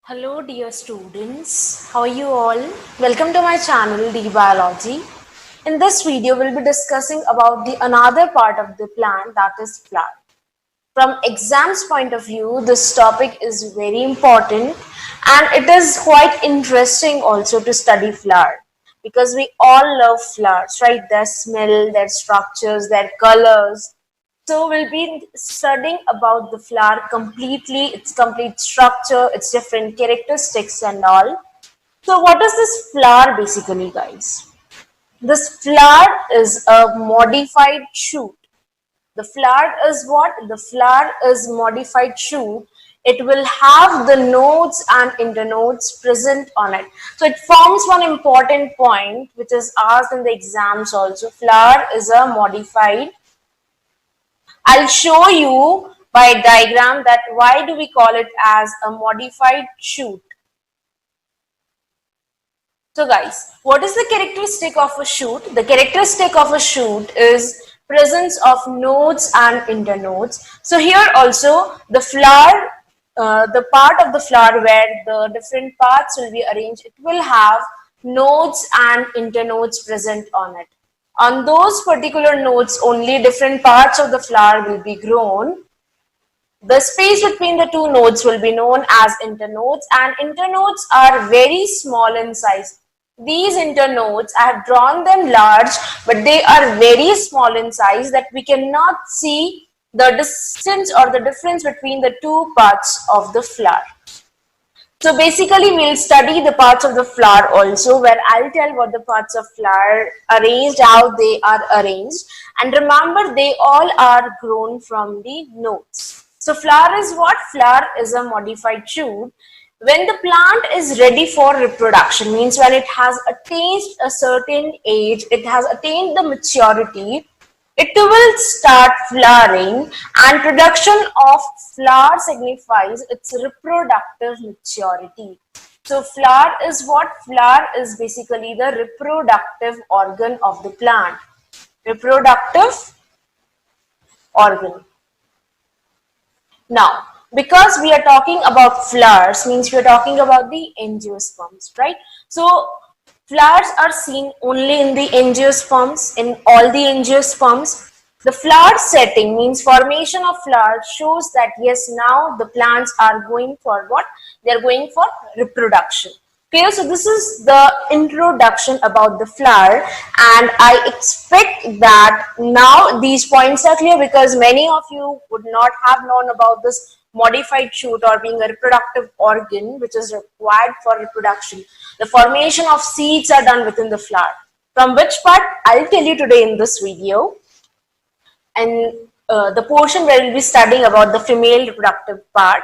Hello dear students, how are you all? Welcome to my channel D Biology. In this video we'll be discussing about the another part of the plant, that is flower. From exams point of view, this topic is very important and it is quite interesting also to study flower because we all love flowers, right? Their smell, their structures, their colors. So we'll be studying about the flower completely, its complete structure, its different characteristics and all. So what is this flower basically, guys? This flower is a modified shoot. The flower is what? The flower is modified shoot. It will have the nodes and internodes present on it. So it forms one important point which is asked in the exams also. Flower is a modified. I'll show you by a diagram that why do we call it as a modified shoot. So guys, what is the characteristic of a shoot? The characteristic of a shoot is presence of nodes and internodes. So here also the flower, the part of the flower where the different parts will be arranged, it will have nodes and internodes present on it. On those particular nodes, only different parts of the flower will be grown. The space between the two nodes will be known as internodes, and internodes are very small in size. These internodes, I have drawn them large, but they are very small in size that we cannot see the distance or the difference between the two parts of the flower. So basically we'll study the parts of the flower also, where I'll tell what the parts of flower arranged, how they are arranged, and remember they all are grown from the nodes. So flower is what? Flower is a modified shoot. When the plant is ready for reproduction, means when it has attained a certain age, it has attained the maturity, it will start flowering, and production of flower signifies its reproductive maturity. So flower is what? Flower is basically the reproductive organ of the plant. Reproductive organ. Now, because we are talking about flowers, means we are talking about the angiosperms, right? So flowers are seen only in the angiosperms, in all the angiosperms. The flower setting means formation of flowers shows that yes, now the plants are going for what? They are going for reproduction. Okay, so this is the introduction about the flower, and I expect that now these points are clear because many of you would not have known about this modified shoot or being a reproductive organ which is required for reproduction. The formation of seeds are done within the flower. From which part I'll tell you today in this video, and the portion where we'll be studying about the female reproductive part.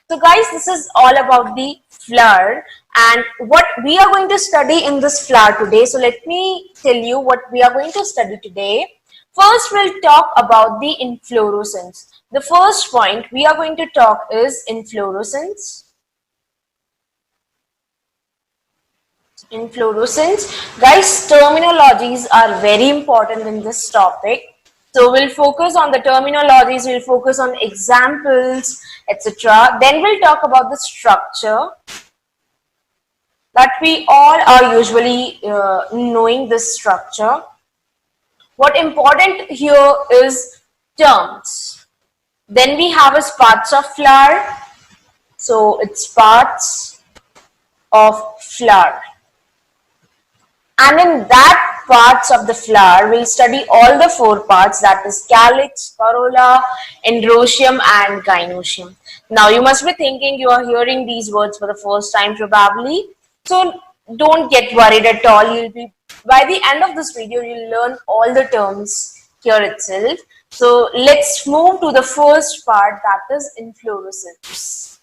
So guys, this is all about the flower and what we are going to study in this flower today. So let me tell you what we are going to study today. First, we'll talk about the inflorescence. The first point we are going to talk is inflorescence. Inflorescence. Guys, terminologies are very important in this topic. So we'll focus on the terminologies, we'll focus on examples, etc. Then we'll talk about the structure that we all are usually knowing this structure. What important here is terms. Then we have as parts of flower. So it's parts of flower. And in that parts of the flower, we'll study all the four parts, that is calyx, corolla, androecium and gynoecium. Now you must be thinking you are hearing these words for the first time probably. So don't get worried at all. You'll be, by the end of this video, you'll learn all the terms here itself. So let's move to the first part, that is inflorescence.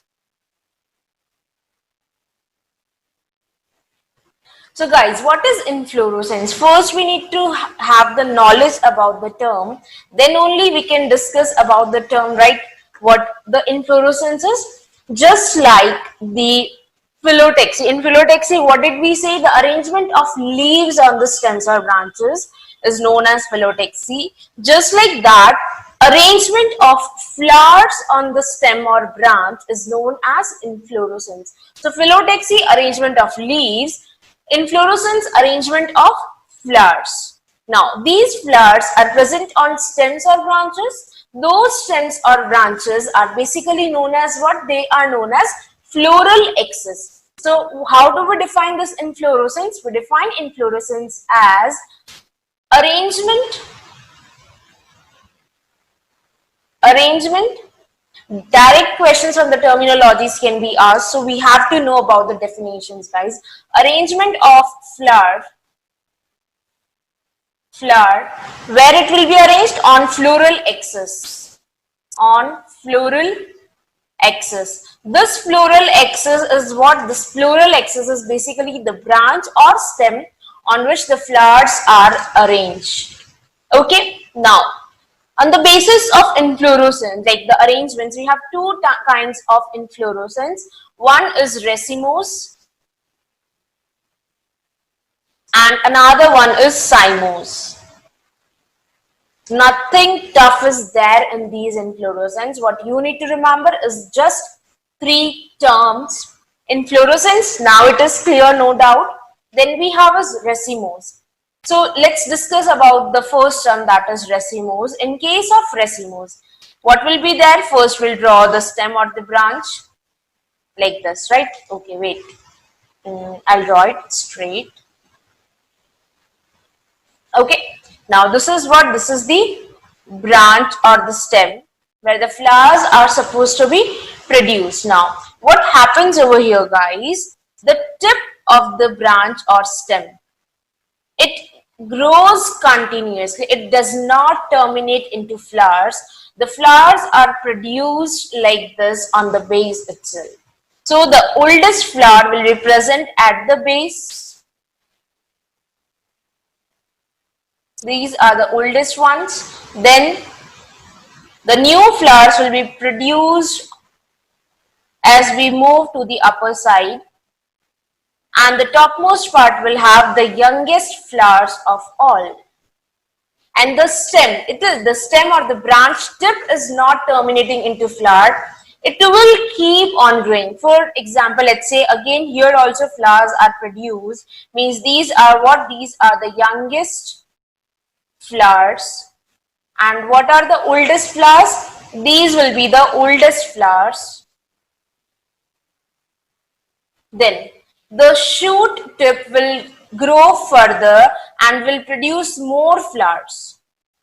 So guys, what is inflorescence? First, we need to have the knowledge about the term. Then only we can discuss about the term, right? What the inflorescence is. Just like the phyllotaxy. In phyllotaxy, what did we say? The arrangement of leaves on the stems or branches is known as phyllotaxy. Just like that, Arrangement of flowers on the stem or branch is known as inflorescence. So phyllotaxy, arrangement of leaves, inflorescence, arrangement of flowers. Now these flowers are present on stems or branches. Those stems or branches are basically known as what? They are known as floral axis. So how do we define this inflorescence? We define inflorescence as arrangement. Direct questions on the terminologies can be asked, so we have to know about the definitions, guys. Arrangement of flower, where it will be arranged on floral axis. On floral axis. This floral axis is what? This floral axis is basically the branch or stem on which the flowers are arranged. Okay, now on the basis of inflorescence, like the arrangements, we have two kinds of inflorescence. One is racemose and another one is cymose. Nothing tough is there in these inflorescence. What you need to remember is just three terms. Inflorescence, now it is clear, no doubt. Then we have is racemose. So let's discuss about the first term, that is racemose. In case of racemose, what will be there? First we'll draw the stem or the branch like this, right? Okay, wait. I'll draw it straight. Okay, now this is what? This is the branch or the stem where the flowers are supposed to be produced. Now, what happens over here, guys? The tip of the branch or stem, it grows continuously. It does not terminate into flowers. The flowers are produced like this on the base itself. So the oldest flower will be present at the base. These are the oldest ones. Then the new flowers will be produced as we move to the upper side. And the topmost part will have the youngest flowers of all. And the stem, the stem or the branch tip is not terminating into flower. It will keep on growing. For example, let's say again here also flowers are produced. Means these are what? These are the youngest flowers. And what are the oldest flowers? These will be the oldest flowers. Then the shoot tip will grow further and will produce more flowers.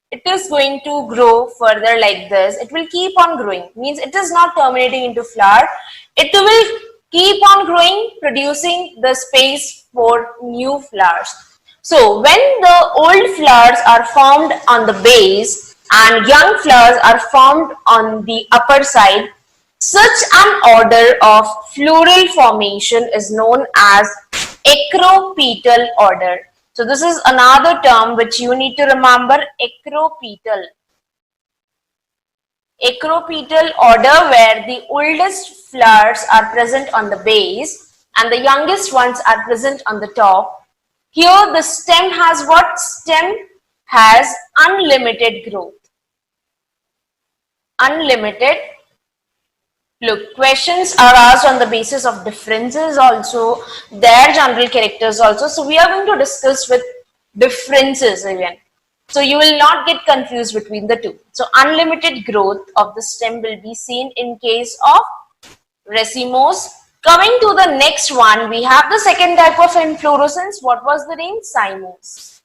It is going to grow further like this. It will keep on growing. Means it is not terminating into flower. It will keep on growing, producing the space for new flowers. So when the old flowers are formed on the base and young flowers are formed on the upper side, such an order of floral formation is known as acropetal order. So this is another term which you need to remember, acropetal. Acropetal order, where the oldest flowers are present on the base and the youngest ones are present on the top. Here the stem has what? Stem has unlimited growth. Unlimited. Look, questions are asked on the basis of differences also, their general characters also. So we are going to discuss with differences even. So you will not get confused between the two. So unlimited growth of the stem will be seen in case of racemose. Coming to the next one, we have the second type of inflorescence. What was the name? Cymose.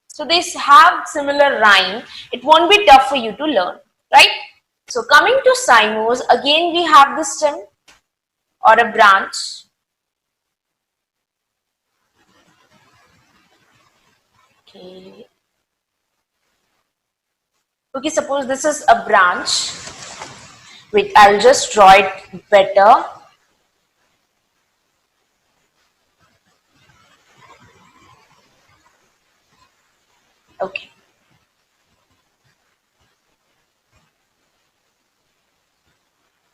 So they have similar rhyme. It won't be tough for you to learn, right? So coming to cymose, again we have the stem or a branch. Okay, suppose this is a branch. Wait, I'll just draw it better. Okay.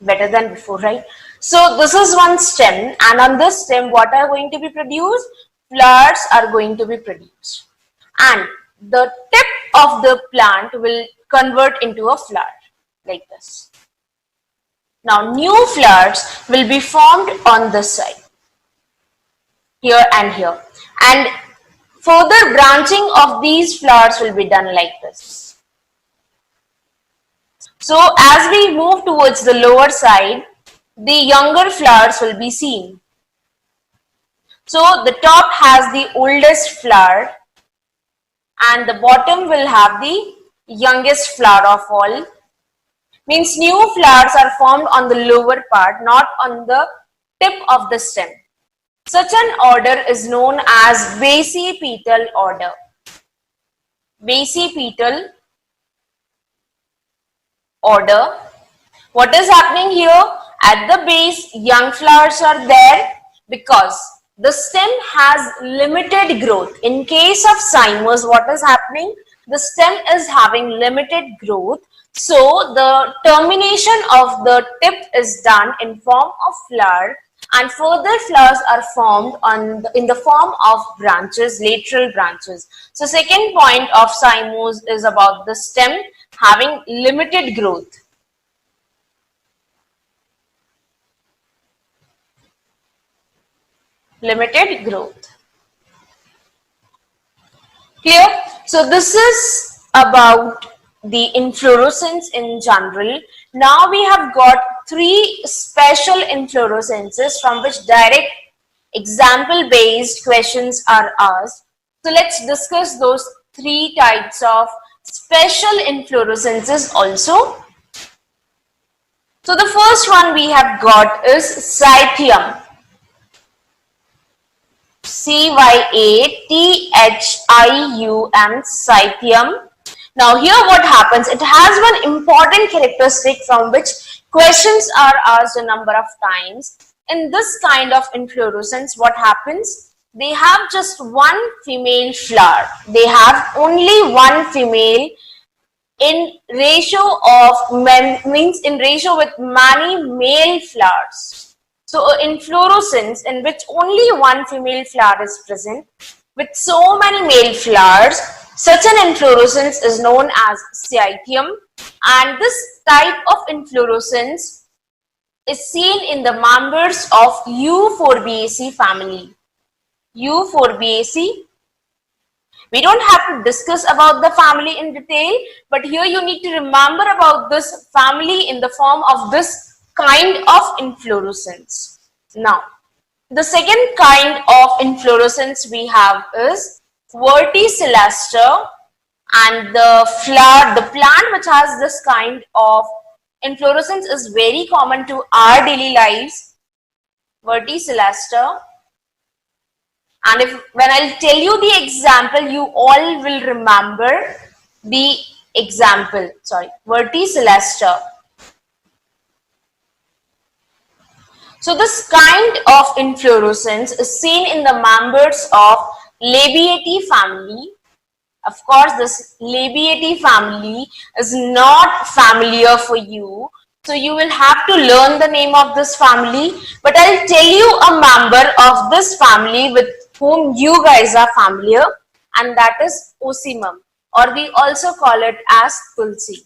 Better than before, right? So this is one stem, and on this stem what are going to be produced? Flowers are going to be produced. And the tip of the plant will convert into a flower like this. Now new flowers will be formed on this side, here and here, and further branching of these flowers will be done like this. So as we move towards the lower side, the younger flowers will be seen. So the top has the oldest flower and the bottom will have the youngest flower of all. Means new flowers are formed on the lower part, not on the tip of the stem. Such an order is known as basipetal order. Basipetal order. What is happening here? At the base, young flowers are there because the stem has limited growth. In case of cymers, what is happening? The stem is having limited growth. So the termination of the tip is done in form of flower, and further flowers are formed in the form of branches, lateral branches. So second point of cymers is about the stem having limited growth. Limited growth. Clear? So this is about the inflorescence in general. Now we have got three special inflorescences from which direct example based questions are asked. So let's discuss those three types of special inflorescences also. So the first one we have got is Cythium. Cythium, Cythium. Now here what happens, it has one important characteristic from which questions are asked a number of times. In this kind of inflorescence, what happens? They have just one female flower. They have only one female in ratio with many male flowers. So inflorescence in which only one female flower is present with so many male flowers, such an inflorescence is known as Cythium, and this type of inflorescence is seen in the members of Euphorbiaceae family. Euphorbiaceae. We don't have to discuss about the family in detail, but here you need to remember about this family in the form of this kind of inflorescence. Now, the second kind of inflorescence we have is Verticilliaster, and the plant which has this kind of inflorescence is very common to our daily lives. Verticilliaster. And when I'll tell you the example, you all will remember the example. Sorry, Verticilliaster. So this kind of inflorescence is seen in the members of Labiatae family. Of course, this Labiatae family is not familiar for you. So you will have to learn the name of this family. But I'll tell you a member of this family with whom you guys are familiar, and that is Ocimum, or we also call it as Tulsi.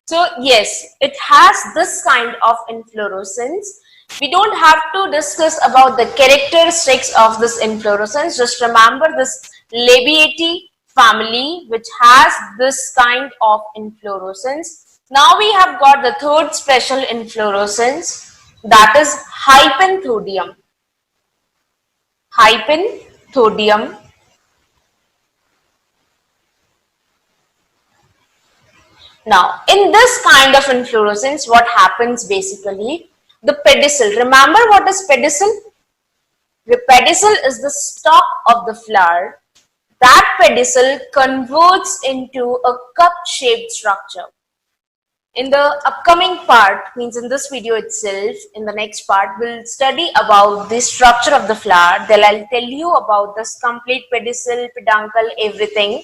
So yes, it has this kind of inflorescence. We don't have to discuss about the characteristics of this inflorescence. Just remember this Labiatae family which has this kind of inflorescence. Now we have got the third special inflorescence, that is Hypanthodium. Hypanthodium. Now in this kind of inflorescence, what happens basically? The pedicel. Remember what is pedicel? The pedicel is the stalk of the flower. That pedicel converts into a cup-shaped structure. In the upcoming part, means in this video itself, in the next part, we'll study about the structure of the flower. Then I'll tell you about this complete pedicel, peduncle, everything.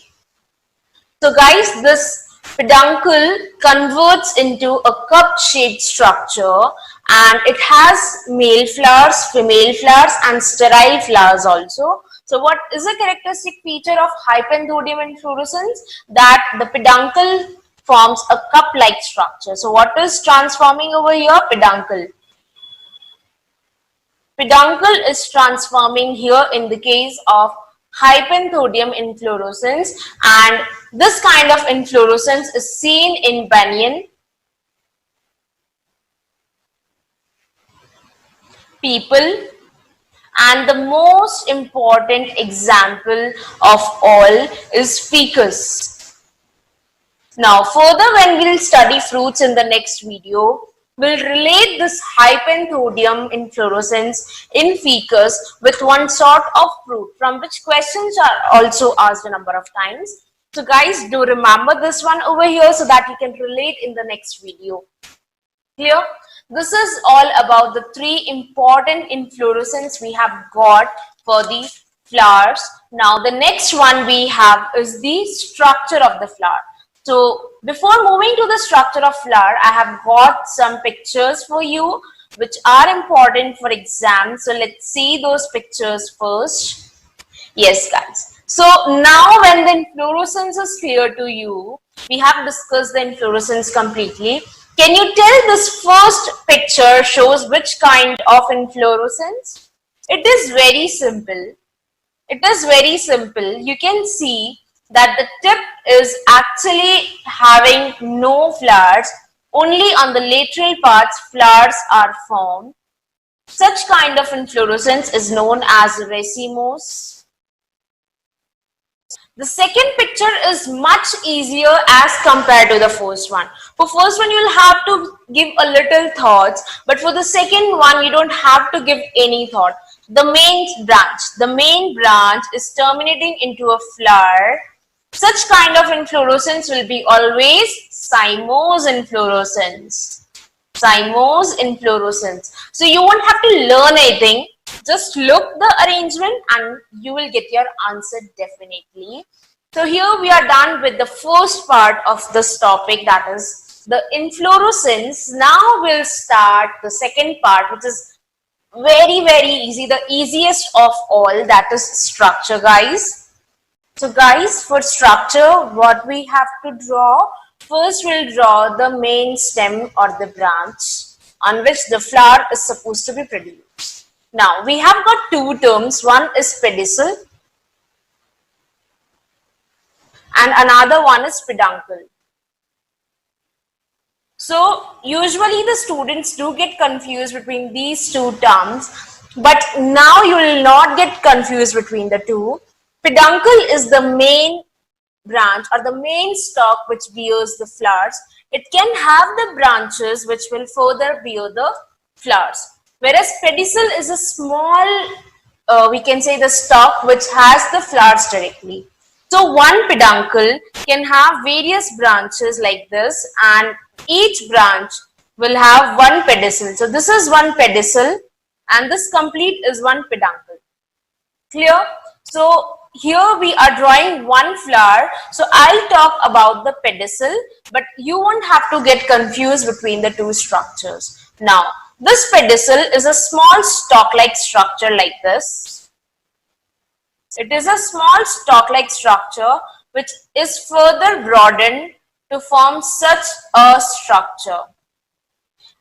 So guys, this peduncle converts into a cup-shaped structure, and it has male flowers, female flowers, and sterile flowers also. So what is a characteristic feature of hypenthodium inflorescence? That the peduncle forms a cup-like structure. So what is transforming over here? Peduncle. Peduncle is transforming here in the case of hypenthodium inflorescence, and this kind of inflorescence is seen in banyan, people, and the most important example of all is ficus. Now further, when we'll study fruits in the next video, we'll relate this hypenthodium inflorescence in ficus with one sort of fruit from which questions are also asked a number of times. So guys, do remember this one over here so that you can relate in the next video. Clear? This is all about the three important inflorescence we have got for the flowers. Now the next one we have is the structure of the flower. So before moving to the structure of flower, I have got some pictures for you which are important for exam. So let's see those pictures first. Yes guys. So now when the inflorescence is clear to you, we have discussed the inflorescence completely. Can you tell this first picture shows which kind of inflorescence? It is very simple. It is very simple. You can see that the tip is actually having no flowers. Only on the lateral parts flowers are formed. Such kind of inflorescence is known as racemose. The second picture is much easier as compared to the first one. For first one, you'll have to give a little thoughts, but for the second one, you don't have to give any thought. The main branch is terminating into a flower. Such kind of inflorescence will be always cymose inflorescence. Cymose inflorescence. So you won't have to learn anything. Just look the arrangement and you will get your answer definitely. So here we are done with the first part of this topic, that is the inflorescence. Now we'll start the second part, which is very easy, the easiest of all, that is structure guys. So guys, for structure, what we have to draw, first we'll draw the main stem or the branch on which the flower is supposed to be produced. Now, we have got two terms. One is pedicel and another one is peduncle. So, usually the students do get confused between these two terms, but now you will not get confused between the two. Peduncle is the main branch or the main stalk which bears the flowers. It can have the branches which will further bear the flowers. Whereas pedicel is a small, we can say the stalk which has the flowers directly. So one peduncle can have various branches like this, and each branch will have one pedicel. So this is one pedicel and this complete is one peduncle. Clear? So here we are drawing one flower. So I'll talk about the pedicel, but you won't have to get confused between the two structures. Now, this pedicel is a small stalk-like structure like this. It is a small stalk-like structure which is further broadened to form such a structure.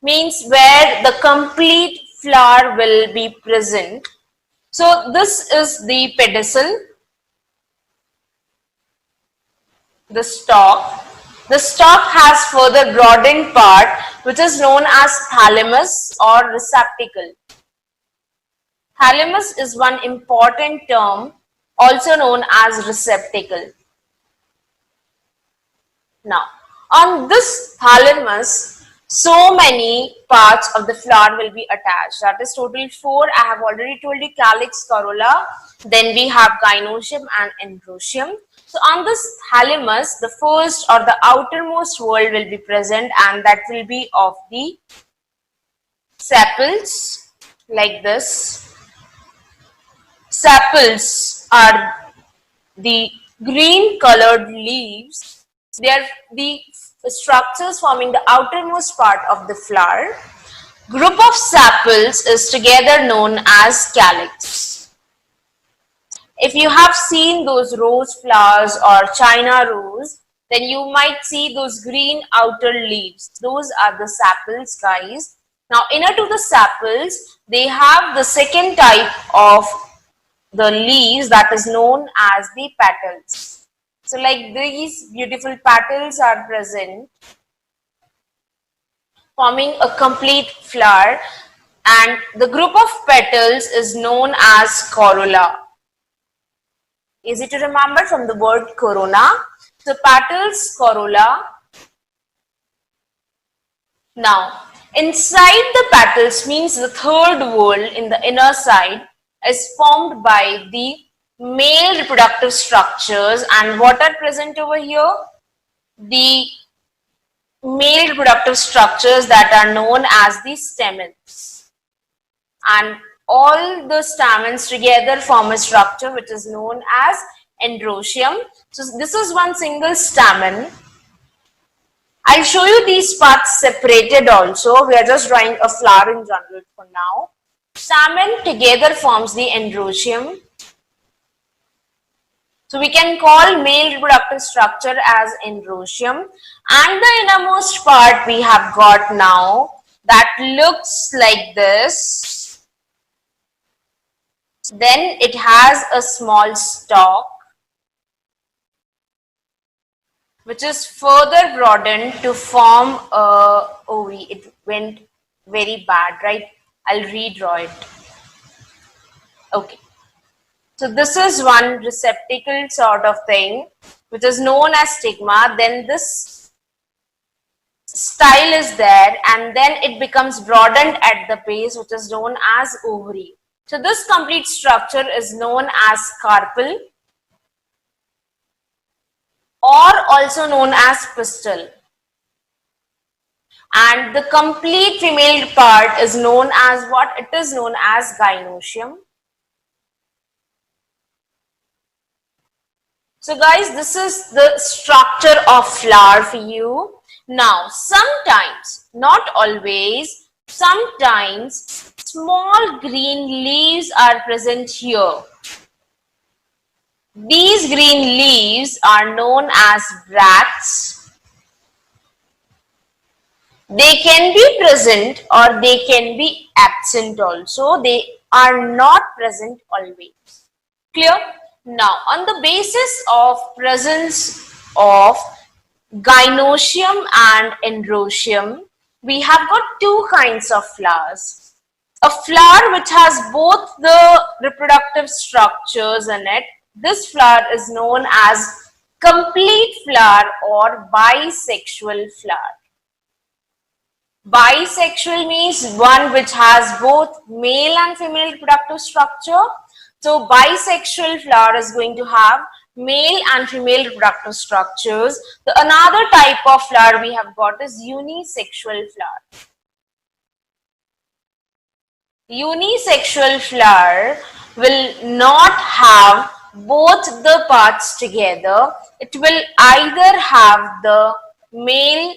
Means where the complete flower will be present. So this is the pedicel, the stalk. The stalk has further broadened part which is known as thalamus or receptacle. Thalamus is one important term also known as receptacle. Now, on this thalamus, so many parts of the flower will be attached. That is total 4. I have already told you: calyx, corolla, then we have gynoecium and androecium. So on this thalamus, the first or the outermost whorl will be present, and that will be of the sepals like this. Sepals are the green colored leaves. They are the structures forming the outermost part of the flower. Group of sepals is together known as calyx. If you have seen those rose flowers or China rose, then you might see those green outer leaves. Those are the sepals, guys. Now, inner to the sepals, they have the second type of the leaves that is known as the petals. So, like these beautiful petals are present, forming a complete flower, and the group of petals is known as corolla. Easy to remember from the word corona. So petals, corolla. Now, inside the petals means the third wall in the inner side is formed by the male reproductive structures, and what are present over here? The male reproductive structures that are known as the stamens, and all the stamens together form a structure which is known as androecium. So this is one single stamen. I'll show you these parts separated also. We are just drawing a flower in general for now. Stamen together forms the androecium. So we can call male reproductive structure as androecium, and the innermost part we have got now that looks like this. Then it has a small stalk which is further broadened to form a ovary. It went very bad, right? I'll redraw it. Okay. So this is one receptacle sort of thing which is known as stigma. Then this style is there, and then it becomes broadened at the base which is known as ovary. So this complete structure is known as carpel, or also known as pistil. And the complete female part is known as what? It is known as gynoecium. So guys, this is the structure of flower for you. Now, sometimes, not always, sometimes small green leaves are present here. These green leaves are known as bracts. They can be present or they can be absent also. They are not present always. Clear? Now, on the basis of presence of gynoecium and androecium, we have got two kinds of flowers. A flower which has both the reproductive structures in it. This flower is known as complete flower or bisexual flower. Bisexual means one which has both male and female reproductive structure. So bisexual flower is going to have male and female reproductive structures. Another type of flower we have got is unisexual flower. Unisexual flower will not have both the parts together. It will either have the male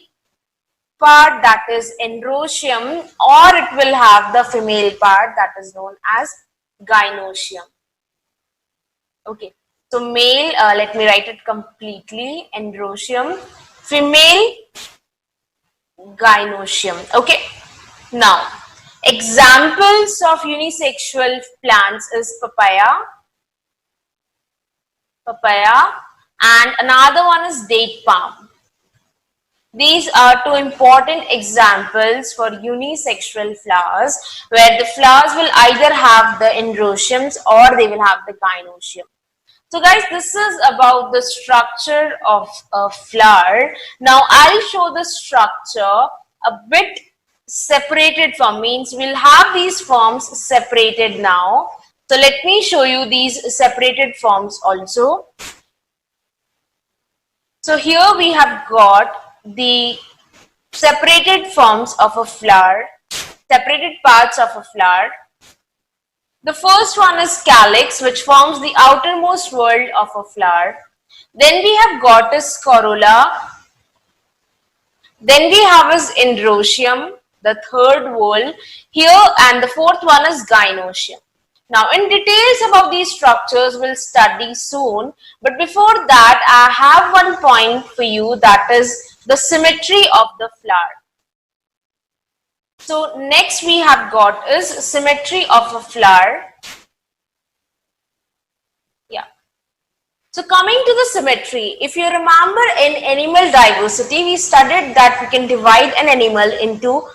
part, that is androecium, or it will have the female part, that is known as gynoecium. Okay, so male, let me write it completely, androecium, female, gynoecium. Okay, now examples of unisexual plants is papaya, and another one is date palm. These are two important examples for unisexual flowers, where the flowers will either have the androeciums or they will have the gynoecium. So guys, this is about the structure of a flower. Now I'll show the structure a bit separated form, means we'll have these forms separated now. So let me show you these separated forms also. So here we have got the separated forms of a flower, separated parts of a flower. The first one is calyx, which forms the outermost world of a flower. Then we have got is corolla. Then we have is androecium, the third wall here, and the fourth one is gynoecium. Now, in details about these structures, we'll study soon. But before that, I have one point for you, that is the symmetry of the flower. So, next we have got is symmetry of a flower. Yeah. So, coming to the symmetry, if you remember in animal diversity, we studied that we can divide an animal into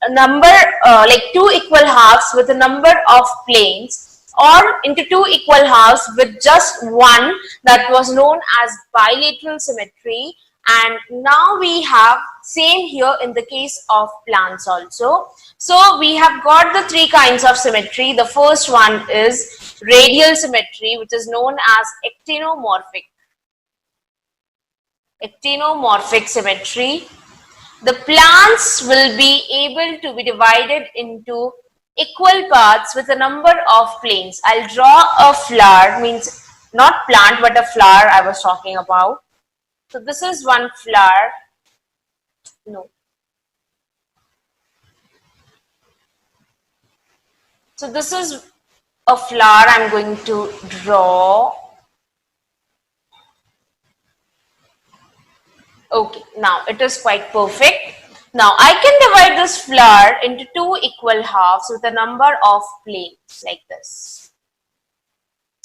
a number like two equal halves with a number of planes, or into two equal halves with just one, that was known as bilateral symmetry. And now we have same here in the case of plants also. So we have got the three kinds of symmetry. The first one is radial symmetry, which is known as actinomorphic symmetry. The plants will be able to be divided into equal parts with a number of planes. I'll draw a flower, means not plant but a flower I was talking about. So this is one flower. No. So this is a flower I'm going to draw. Okay, now it is quite perfect. Now I can divide this flower into two equal halves with a number of planes like this.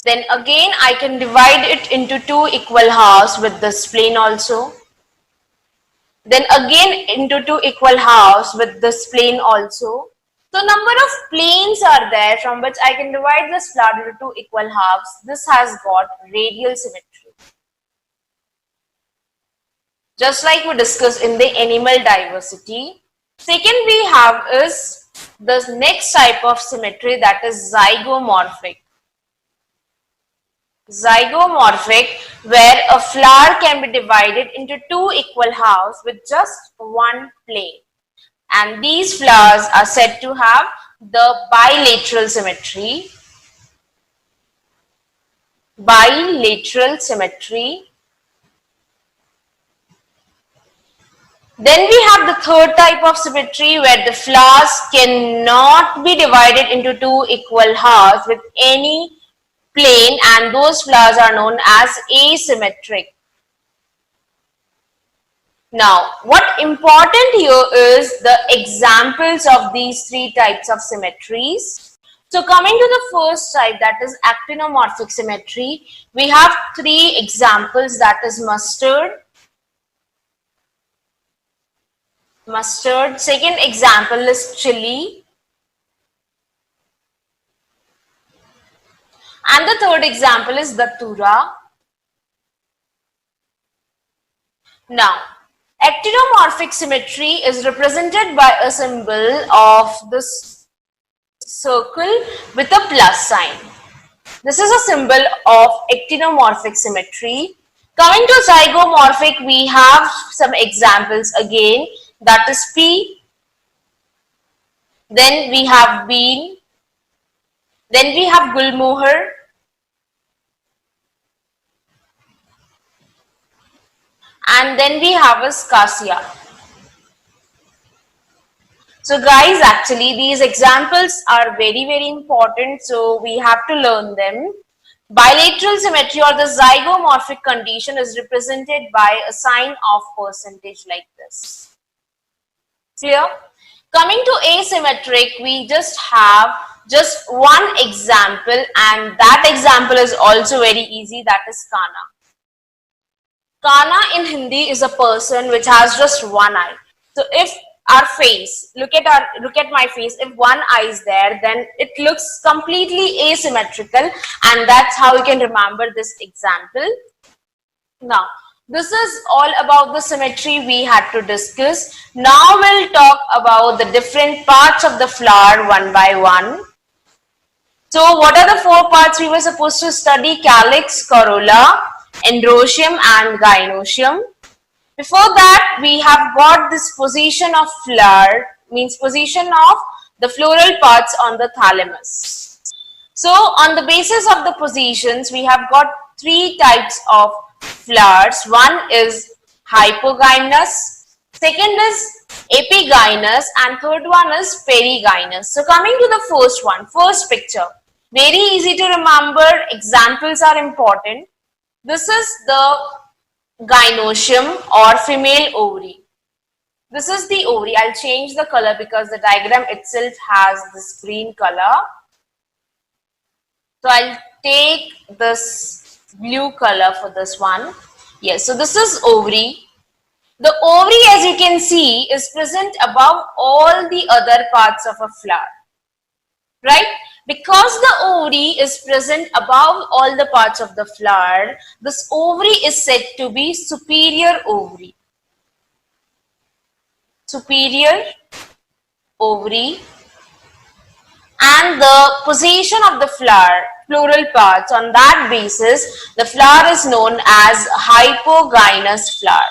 Then again I can divide it into two equal halves with this plane also. Then again into two equal halves with this plane also. So number of planes are there from which I can divide this flower into two equal halves. This has got radial symmetry. Just like we discussed in the animal diversity. Second we have is the next type of symmetry, that is zygomorphic. Zygomorphic, where a flower can be divided into two equal halves with just one plane. And these flowers are said to have the bilateral symmetry. Bilateral symmetry. Then we have the third type of symmetry, where the flowers cannot be divided into two equal halves with any plane, and those flowers are known as asymmetric. Now, what important here is the examples of these three types of symmetries. So coming to the first type, that is actinomorphic symmetry, we have three examples, that is mustard. Second example is chili. And the third example is datura. Now, actinomorphic symmetry is represented by a symbol of this circle with a plus sign. This is a symbol of actinomorphic symmetry. Coming to zygomorphic, we have some examples again, that is pea, then we have bean, then we have gulmohar, and then we have a cassia. So guys, actually these examples are very important, so we have to learn them. Bilateral symmetry or the zygomorphic condition is represented by a sign of percentage like this. Clear? Coming to asymmetric, we just have just one example, and that example is also very easy, that is Kana. Kana in Hindi is a person which has just one eye. So if our face, look at my face, if one eye is there, then it looks completely asymmetrical, and that's how you can remember this example. Now, this is all about the symmetry we had to discuss. Now we'll talk about the different parts of the flower one by one. So what are the four parts we were supposed to study? Calyx, corolla, androecium and gynoecium. Before that, we have got this position of flower, means position of the floral parts on the thalamus. So on the basis of the positions, we have got three types of flowers. One is hypogynous, second is epigynous, and third one is perigynous. So coming to the first one, first picture, Very easy to remember. Examples are important. This is the gynoecium or female ovary. This is the ovary. I'll change the color because the diagram itself has this green color. So I'll take this blue color for this one. Yes, so this is ovary. The ovary, as you can see, is present above all the other parts of a flower. Right? Because the ovary is present above all the parts of the flower, this ovary is said to be superior ovary. Superior ovary. And the position of the flower, floral parts, on that basis, the flower is known as hypogynous flower.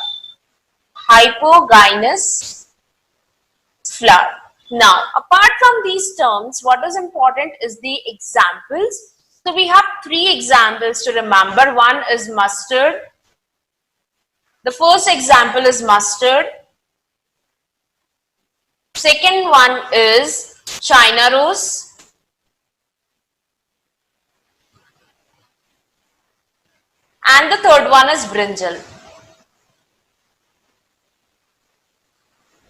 Hypogynous flower. Now, apart from these terms, what is important is the examples. So, we have three examples to remember. One is mustard. The first example is mustard. Second one is China rose. And the third one is brinjal.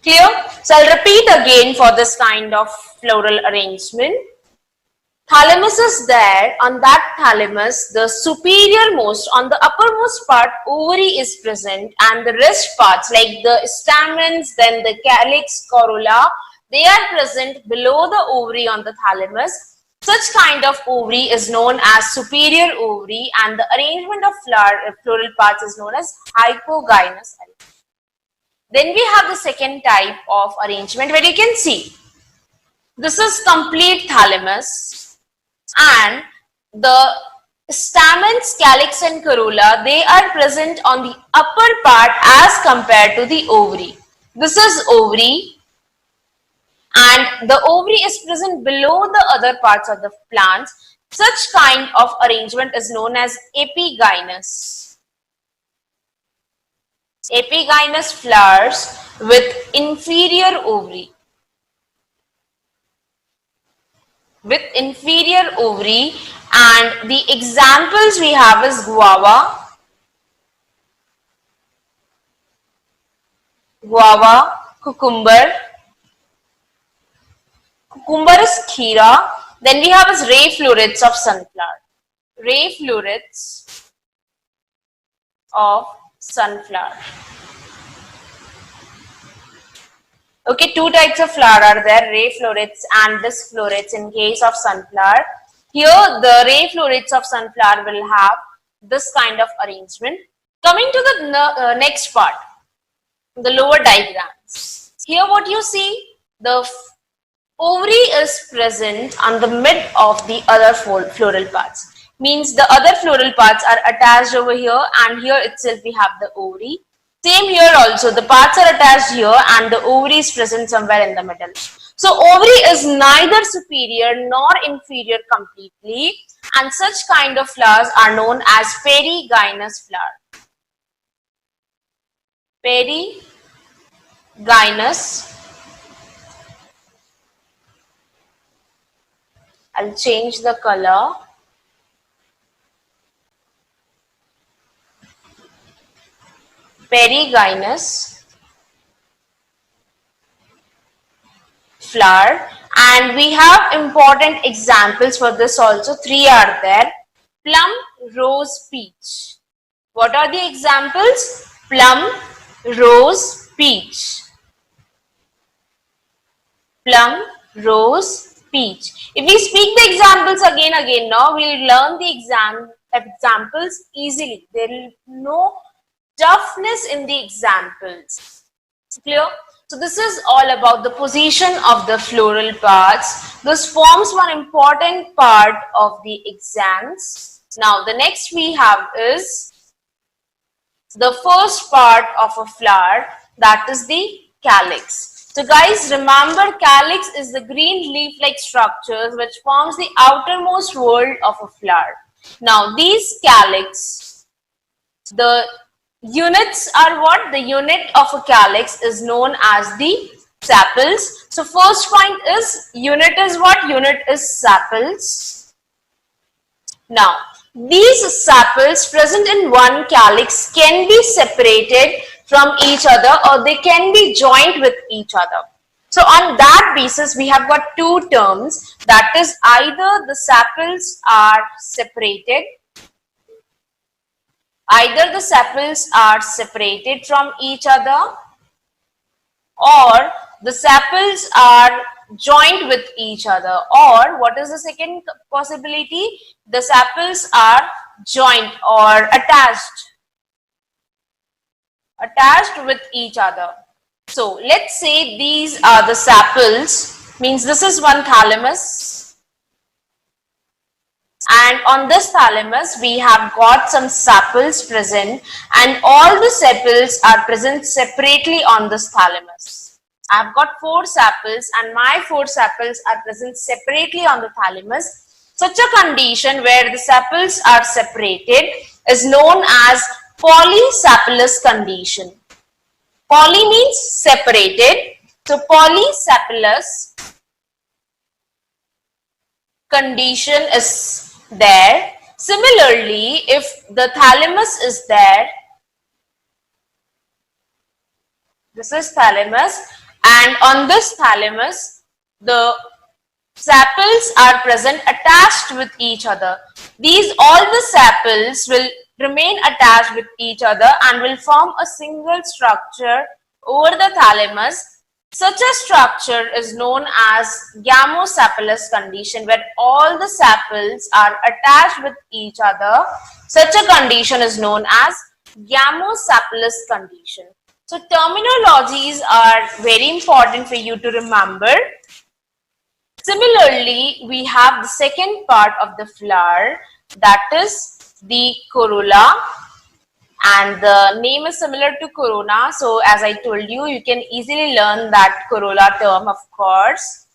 Clear? So I'll repeat again for this kind of floral arrangement. Thalamus is there. On that thalamus, the superior most, on the uppermost part, ovary is present, and the rest parts like the stamens, then the calyx, corolla, they are present below the ovary on the thalamus. Such kind of ovary is known as superior ovary, and the arrangement of floral parts is known as hypogynous arrangement. Then we have the second type of arrangement where you can see this is complete thalamus, and the stamens, calyx and corolla, they are present on the upper part as compared to the ovary. This is ovary, and the ovary is present below the other parts of the plants. Such kind of arrangement is known as epigynous. Epigynous flowers with inferior ovary. With inferior ovary, and the examples we have is guava, cucumber. Cucumber is khira. Then we have is ray florets of sunflower. Ray florets of sunflower. Okay, two types of flower are there, ray florets and disc florets in case of sunflower. Here the ray florets of sunflower will have this kind of arrangement. Coming to the next part, the lower diagrams. Here what you see, the ovary is present on the mid of the other floral parts. Means the other floral parts are attached over here, and here itself we have the ovary. Same here also, the parts are attached here and the ovary is present somewhere in the middle. So ovary is neither superior nor inferior completely, and such kind of flowers are known as perigynous flower. Perigynous. I'll change the color. Perigynous flower, and we have important examples for this also. Three are there. Plum, rose, peach. What are the examples? Plum, rose, peach. Plum, rose, peach. If we speak the examples again now, we will learn the examples easily. There will be no toughness in the examples. Clear? So this is all about the position of the floral parts. This forms one important part of the exams. Now the next we have is the first part of a flower, that is the calyx. So guys, remember, calyx is the green leaf-like structures which forms the outermost world of a flower. Now these calyx, the units are what? The unit of a calyx is known as the sepals. So first point is, unit is what? Unit is sepals. Now, these sepals present in one calyx can be separated from each other or they can be joined with each other. So on that basis, we have got two terms, that is either the sepals are separated from each other, or the sepals are joined with each other, or what is the second possibility? The sepals are joined or attached with each other. So let's say these are the sepals, means this is one thalamus, and on this thalamus we have got some sepals present, and all the sepals are present separately on this thalamus. I have got 4 sepals and my 4 sepals are present separately on the thalamus. Such a condition where the sepals are separated is known as polysepalous condition. Poly means separated, so polysepalous condition is there. Similarly, if the thalamus is there, this is thalamus, and on this thalamus the sepals are present attached with each other. All the sepals will remain attached with each other and will form a single structure over the thalamus. Such a structure is known as gamosepalous condition, where all the sepals are attached with each other. Such a condition is known as gamosepalous condition. So terminologies are very important for you to remember. Similarly, we have the second part of the flower, that is the corolla, and the name is similar to corona. So as I told you, you can easily learn that corolla term, of course,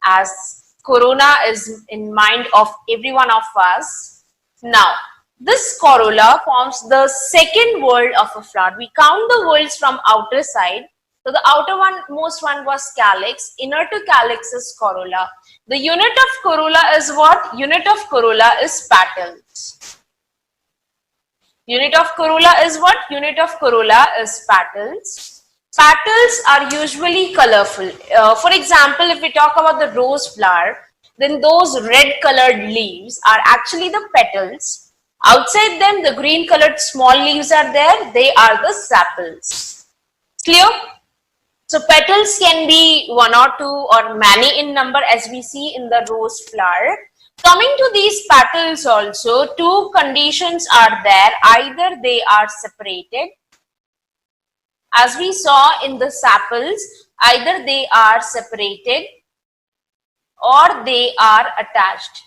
as corona is in mind of every one of us. Now, this corolla forms the second whorl of a flower. We count the whorls from outer side. So the outer most one was calyx, inner to calyx is corolla. The unit of corolla is what? Unit of corolla is petals. Unit of corolla is what? Unit of corolla is petals. Petals are usually colorful. For example, if we talk about the rose flower, then those red colored leaves are actually the petals. Outside them, the green colored small leaves are there. They are the sepals. Clear? So petals can be 1 or 2 or many in number, as we see in the rose flower. Coming to these petals also, 2 conditions are there. Either they are separated, as we saw in the sepals, either they are separated or they are attached.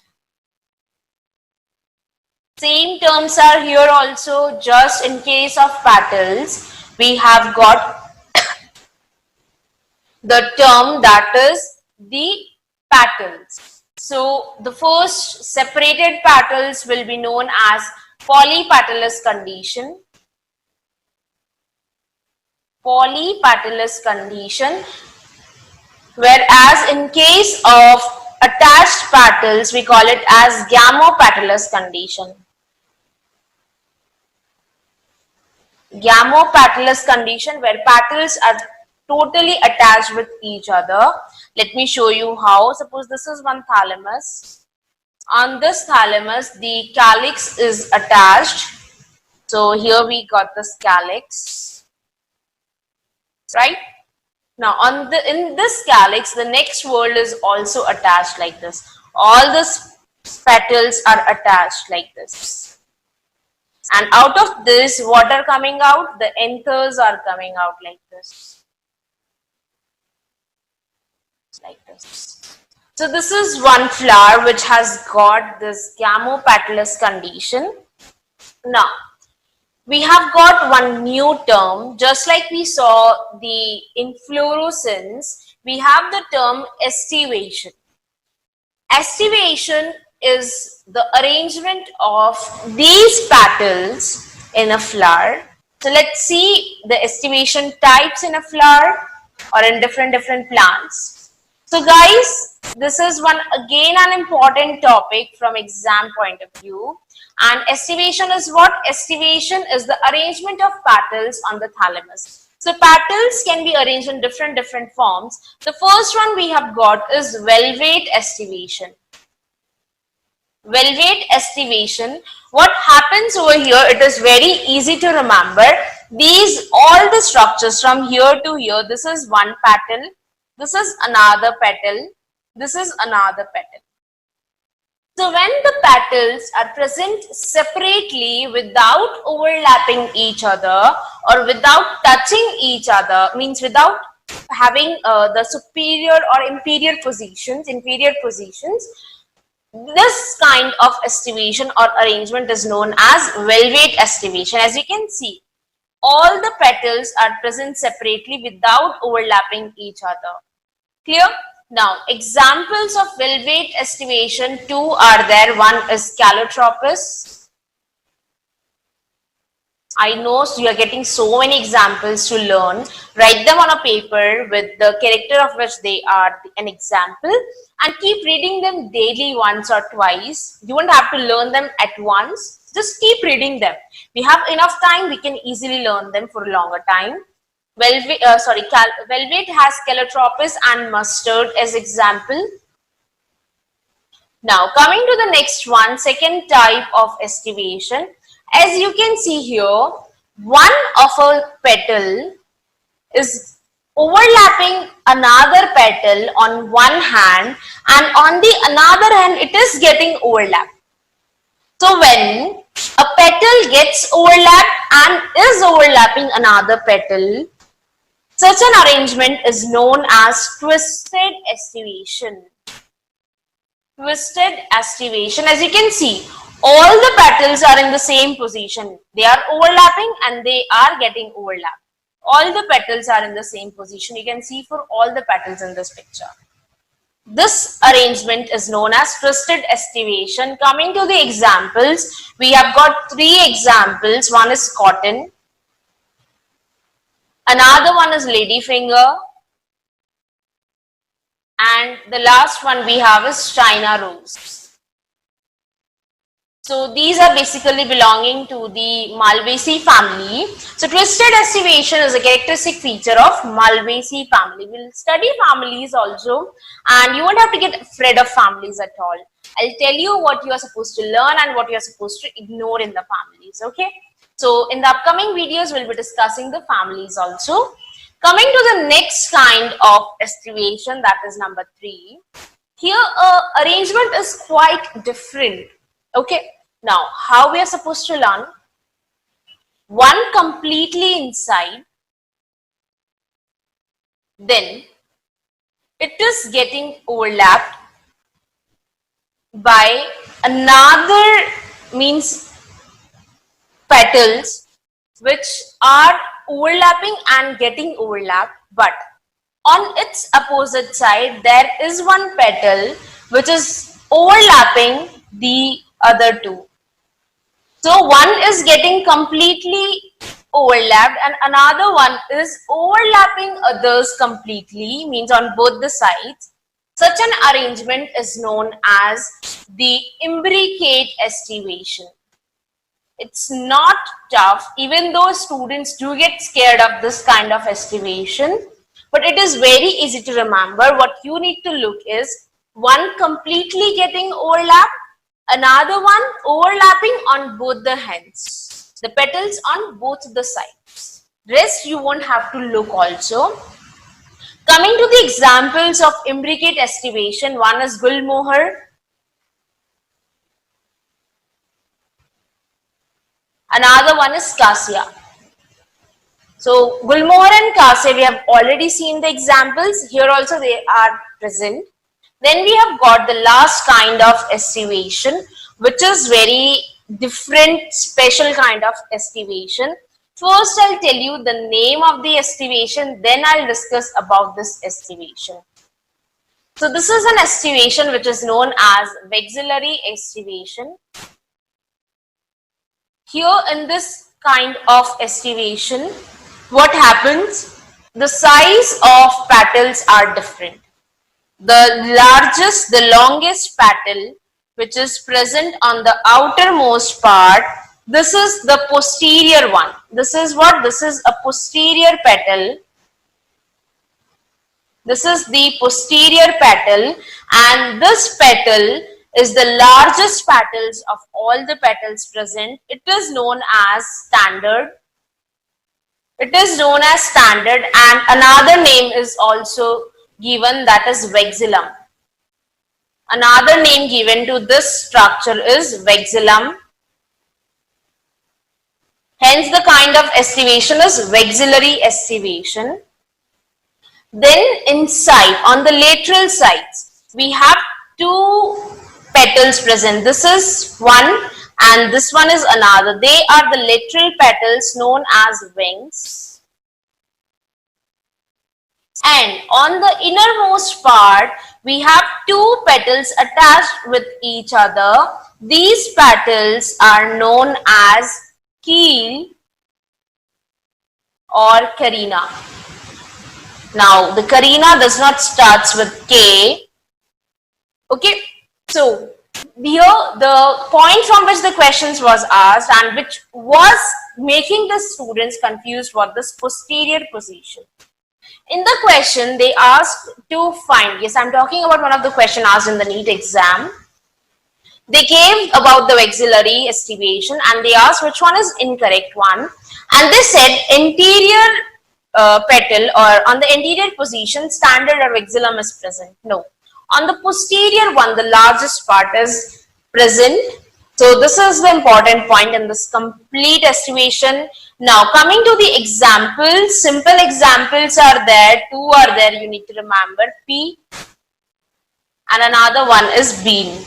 Same terms are here also. Just in case of petals, we have got the term that is the petals. So the first separated petals will be known as polypetalous condition. Polypetalous condition. Whereas in case of attached petals, we call it as gamopetalous condition. Gamopetalous condition, where petals are totally attached with each other. Let me show you how. Suppose this is one thalamus. On this thalamus, the calyx is attached. So here we got this calyx, right? Now in this calyx, the next whorl is also attached like this. All the petals are attached like this. And out of this, what are coming out? The anthers are coming out like this. Like this. So this is one flower which has got this gamopetalous condition. Now, we have got one new term. Just like we saw the inflorescence, we have the term estivation. Estivation is the arrangement of these petals in a flower. So let's see the estivation types in a flower or in different plants. So guys, this is one again an important topic from exam point of view. And estivation is what? Estivation is the arrangement of petals on the thalamus. So petals can be arranged in different forms. The first one we have got is valvate estivation. Valvate estivation. What happens over here? It is very easy to remember. These all the structures from here to here. This is one petal. This is another petal. This is another petal. So when the petals are present separately without overlapping each other or without touching each other, means without having the superior or inferior positions, this kind of estivation or arrangement is known as valvate estivation. As you can see, all the petals are present separately without overlapping each other. Clear? Now, examples of valvate estivation, two are there. One is Calotropis. I know you are getting so many examples to learn. Write them on a paper with the character of which they are an example and keep reading them daily once or twice. You won't have to learn them at once. Just keep reading them. We have enough time. We can easily learn them for a longer time. Valvate has Calotropis and mustard as example. Now coming to the next one, second type of estivation. As you can see here, one of a petal is overlapping another petal on one hand and on the another hand it is getting overlapped. So when a petal gets overlapped and is overlapping another petal, such an arrangement is known as twisted estivation. Twisted estivation. As you can see, all the petals are in the same position. They are overlapping and they are getting overlapped. All the petals are in the same position. You can see for all the petals in this picture. This arrangement is known as twisted estivation. Coming to the examples, we have got three examples. One is cotton. Another one is ladyfinger. And the last one we have is China rose. So these are basically belonging to the Malvaceae family. So twisted estivation is a characteristic feature of Malvaceae family. We'll study families also and you won't have to get afraid of families at all. I'll tell you what you are supposed to learn and what you are supposed to ignore in the families, okay? So in the upcoming videos, we'll be discussing the families also. Coming to the next kind of estivation, that is number 3. Here, arrangement is quite different. Okay, now how we are supposed to learn? One completely inside, then it is getting overlapped by another, means petals which are overlapping and getting overlapped, but on its opposite side there is one petal which is overlapping the other two. So one is getting completely overlapped and another one is overlapping others completely, means on both the sides. Such an arrangement is known as the imbricate estivation. It's not tough, even though students do get scared of this kind of estivation, but it is very easy to remember. What you need to look is one completely getting overlapped, another one overlapping on both the ends, the petals on both the sides. Rest you won't have to look also. Coming to the examples of imbricate estivation, one is Gulmohar. Another one is Cassia. So Gulmohar and Cassia, we have already seen the examples. Here also they are present. Then we have got the last kind of estivation, which is very different, special kind of estivation. First, I'll tell you the name of the estivation, then I'll discuss about this estivation. So this is an estivation which is known as vexillary estivation. Here in this kind of estivation, what happens? The size of petals are different. the longest petal which is present on the outermost part, this is the posterior one. This is what? This is a posterior petal. This is the posterior petal, and this petal is the largest petals of all the petals present. It is known as standard. It is known as standard, and another name is also given, that is vexillum. Another name given to this structure is vexillum. Hence the kind of estivation is vexillary estivation. Then inside, on the lateral sides, we have two petals present. This is one and this one is another. They are the lateral petals known as wings. And on the innermost part, we have two petals attached with each other. These petals are known as keel or carina. Now, the carina does not start with K. Okay, so here the point from which the questions was asked and which was making the students confused was this posterior position. In the question, they asked to find, yes, I'm talking about one of the questions asked in the NEET exam. They gave about the vexillary estivation and they asked which one is incorrect one. And they said interior petal or on the anterior position, standard or vexillum is present. No. On the posterior one, the largest part is present. So this is the important point in this complete estimation. Now coming to the examples, simple examples are there. Two are there, you need to remember, P and another one is beam.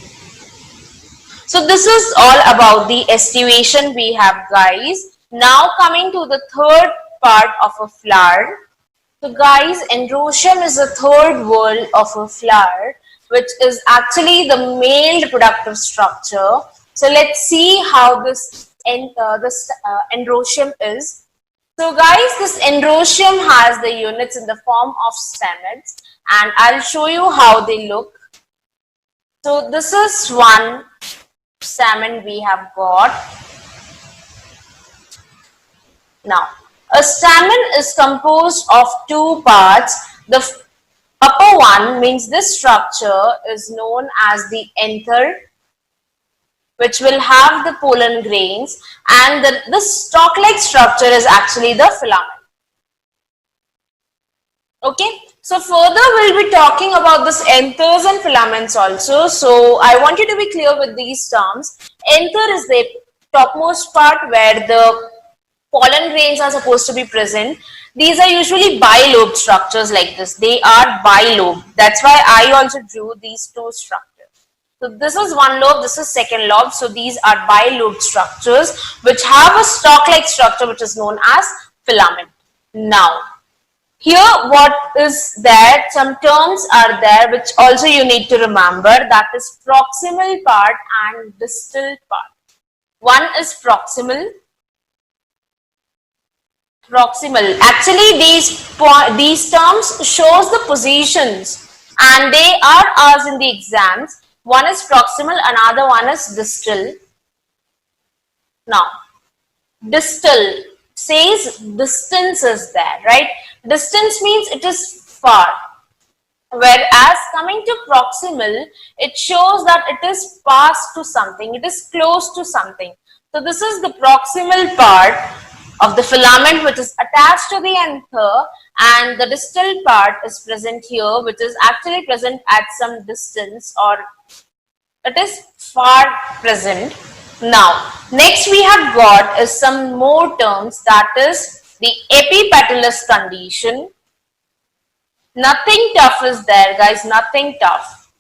So this is all about the estimation we have, guys. Now coming to the third part of a flower. So guys, androecium is the third whorl of a flower, which is actually the male reproductive structure. So let's see how this androecium is. So guys, this androecium has the units in the form of stamens, and I'll show you how they look. So this is one stamen we have got. Now, a stamen is composed of two parts. The upper one means this structure is known as the anther, which will have the pollen grains, and the stalk-like structure is actually the filament. Okay, so further we'll be talking about this anthers and filaments also. So I want you to be clear with these terms. Anther is the topmost part where the pollen grains are supposed to be present. These are usually bilobed structures like this. They are bilobed. That's why I also drew these two structures. So this is one lobe, this is second lobe. So these are bilobed structures which have a stalk-like structure which is known as filament. Now, here what is there, some terms are there which also you need to remember, that is proximal part and distal part. One is proximal. Actually these terms shows the positions and they are asked in the exams. One is proximal, another one is distal. Now, distal says distance is there, right? Distance means it is far. Whereas coming to proximal, it shows that it is past to something, it is close to something. So this is the proximal part of the filament which is attached to the anther, and the distal part is present here, which is actually present at some distance, or it is far present. Now, next we have got is some more terms, that is the epipetalous condition. Nothing tough is there, guys, nothing tough.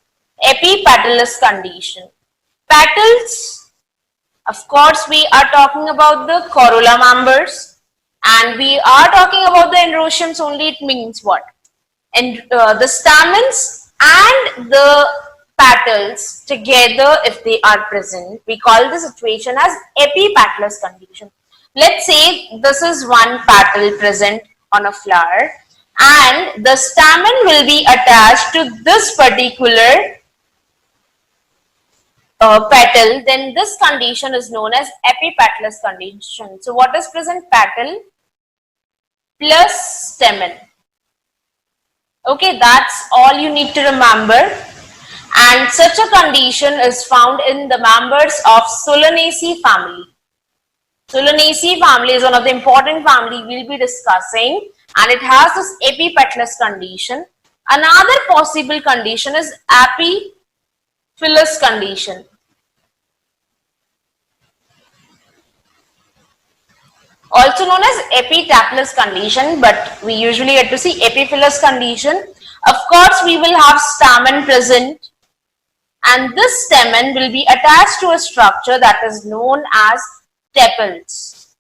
Epipetalous condition. Petals, of course, we are talking about the corolla members, and we are talking about the androeciums only. It means what? And the stamens and the petals together, if they are present, we call the situation as epipetalous condition. Let's say this is one petal present on a flower, and the stamen will be attached to this particular petal, then this condition is known as epipetalous condition. So what is present? Petal plus stamen. Okay, that's all you need to remember. And such a condition is found in the members of Solanaceae family. Solanaceae family is one of the important family we'll be discussing, and it has this epipetalous condition. Another possible condition is epiphyllous condition. Also known as epitaplous condition, but we usually get to see epiphyllous condition. Of course, we will have stamen present, and this stamen will be attached to a structure that is known as tepals.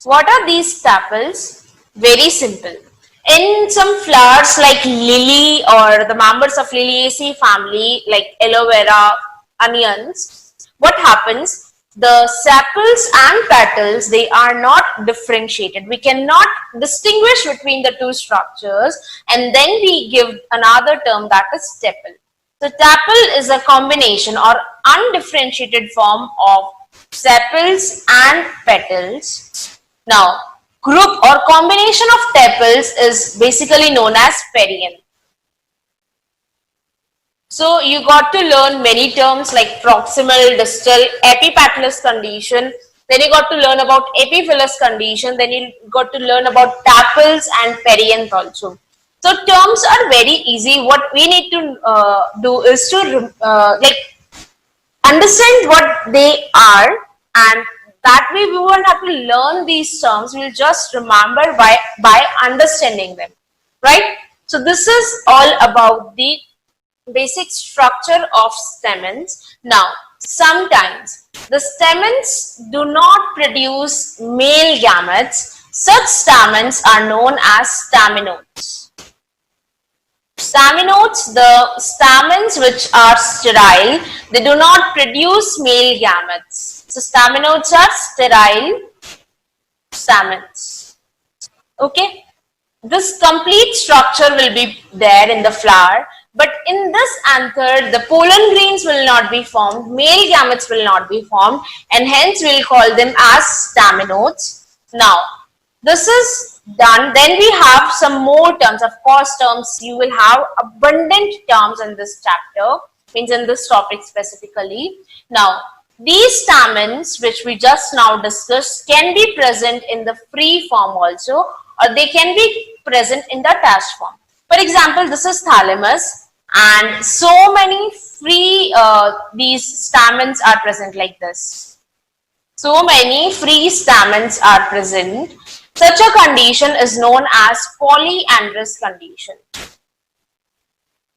What are these tepals? Very simple. In some flowers like lily or the members of Liliaceae family like aloe vera, onions, what happens? The sepals and petals, they are not differentiated. We cannot distinguish between the two structures, and then we give another term, that is tepal. So tepal is a combination or undifferentiated form of sepals and petals. Now, group or combination of tepals is basically known as perianth. So you got to learn many terms like proximal, distal, epipetalous condition. Then you got to learn about epiphyllous condition. Then you got to learn about tepals and perianth also. So terms are very easy. What we need to do is to understand what they are, and that way we won't have to learn these terms. We'll just remember by understanding them, right? So this is all about the basic structure of stamens. Now, sometimes the stamens do not produce male gametes. Such stamens are known as staminodes. Staminodes, the stamens which are sterile, they do not produce male gametes. So staminodes are sterile stamens. Okay, this complete structure will be there in the flower. But in this anther, the pollen grains will not be formed, male gametes will not be formed, and hence we will call them as staminodes. Now, this is done. Then we have some more terms. Of course, terms, you will have abundant terms in this chapter, means in this topic specifically. Now, these stamens, which we just now discussed, can be present in the free form also, or they can be present in the attached form. For example, this is thalamus, and so many free these stamens are present like this. So many free stamens are present. Such a condition is known as polyandrous condition.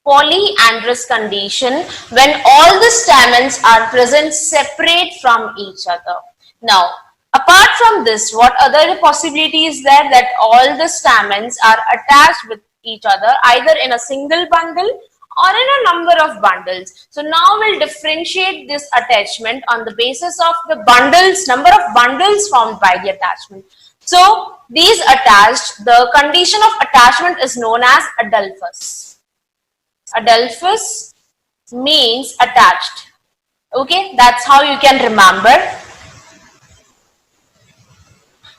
Polyandrous condition, when all the stamens are present separate from each other. Now, apart from this, what other possibility is there? That all the stamens are attached with each other either in a single bundle or in a number of bundles. So now we'll differentiate this attachment on the basis of the bundles, number of bundles formed by the attachment. So these attached, the condition of attachment is known as adelphous. Adelphous means attached. Okay, that's how you can remember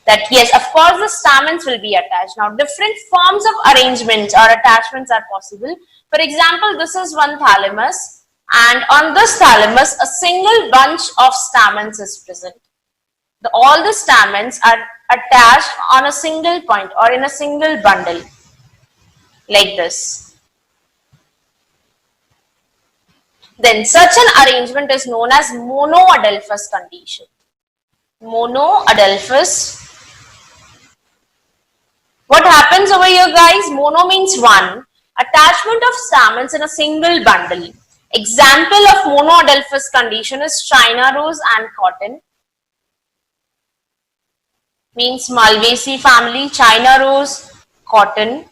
that. Yes, of course the stamens will be attached. Now different forms of arrangements or attachments are possible. For example, this is one thalamus, and on this thalamus a single bunch of stamens is present. All the stamens are attached on a single point or in a single bundle like this. Then such an arrangement is known as monoadelphous condition. Monoadelphous. What happens over here, guys? Mono means one. Attachment of stamens in a single bundle. Example of monoadelphous condition is China rose and cotton. Means Malvaceae family, China rose, cotton.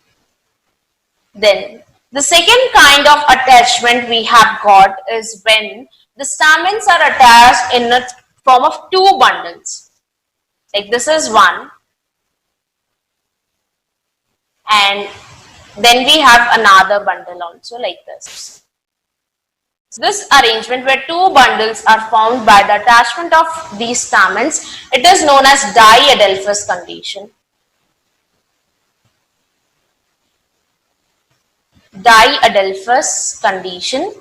Then the second kind of attachment we have got is when the stamens are attached in a form of two bundles. Like this is one. and then we have another bundle also like this. This arrangement where two bundles are formed by the attachment of these stamens, it is known as diadelphous condition. Diadelphous condition.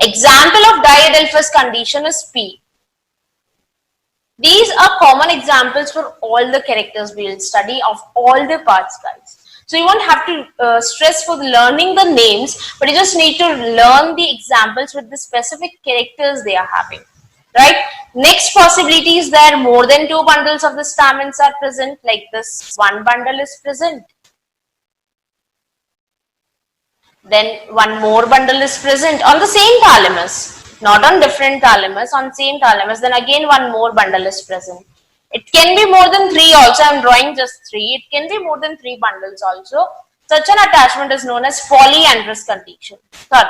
Example of diadelphous condition is P. These are common examples for all the characters we will study of all the parts, guys. So you won't have to stress for learning the names, but you just need to learn the examples with the specific characters they are having, right? Next possibility is there more than two bundles of the stamens are present, like this one bundle is present. Then one more bundle is present on the same thalamus, not on different thalamus, on same thalamus. Then again one more bundle is present. It can be more than three also. I am drawing just three. It can be more than three bundles also. Such an attachment is known as polyandrous condition. Third,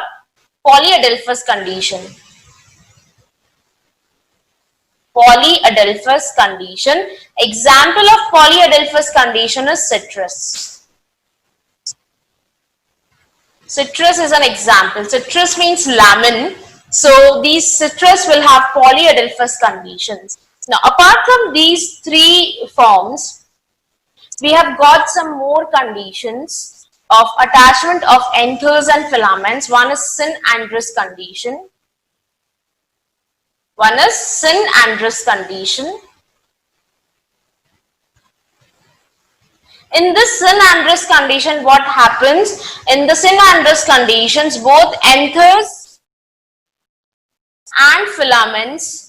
polyadelphous condition. Polyadelphous condition. Example of polyadelphous condition is citrus. Citrus is an example. Citrus means lemon. So these citrus will have polyadelphous conditions. Now, apart from these three forms, we have got some more conditions of attachment of anthers and filaments. One is synandrous condition. One is synandrous condition. In this synandrous condition, what happens? In the synandrous conditions, both anthers and filaments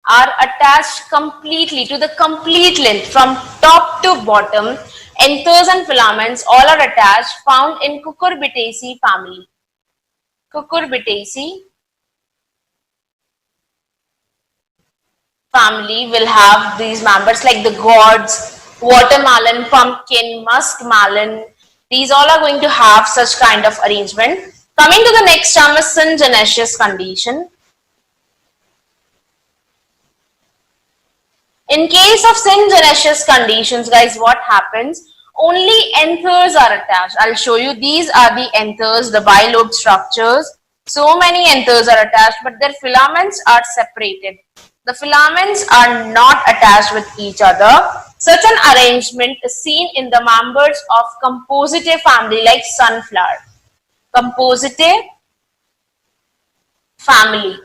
are attached completely to the complete length from top to bottom. Anthers and filaments all are attached, found in Cucurbitaceae family. Cucurbitaceae family will have these members like the gourds, watermelon, pumpkin, muskmelon. These all are going to have such kind of arrangement. Coming to the next term is syngenesis condition. In case of syngenesis conditions, guys, what happens? Only anthers are attached. I'll show you. These are the anthers, the bilobed structures. So many anthers are attached, but their filaments are separated. The filaments are not attached with each other. Such an arrangement is seen in the members of Compositae family like sunflower. Compositae family.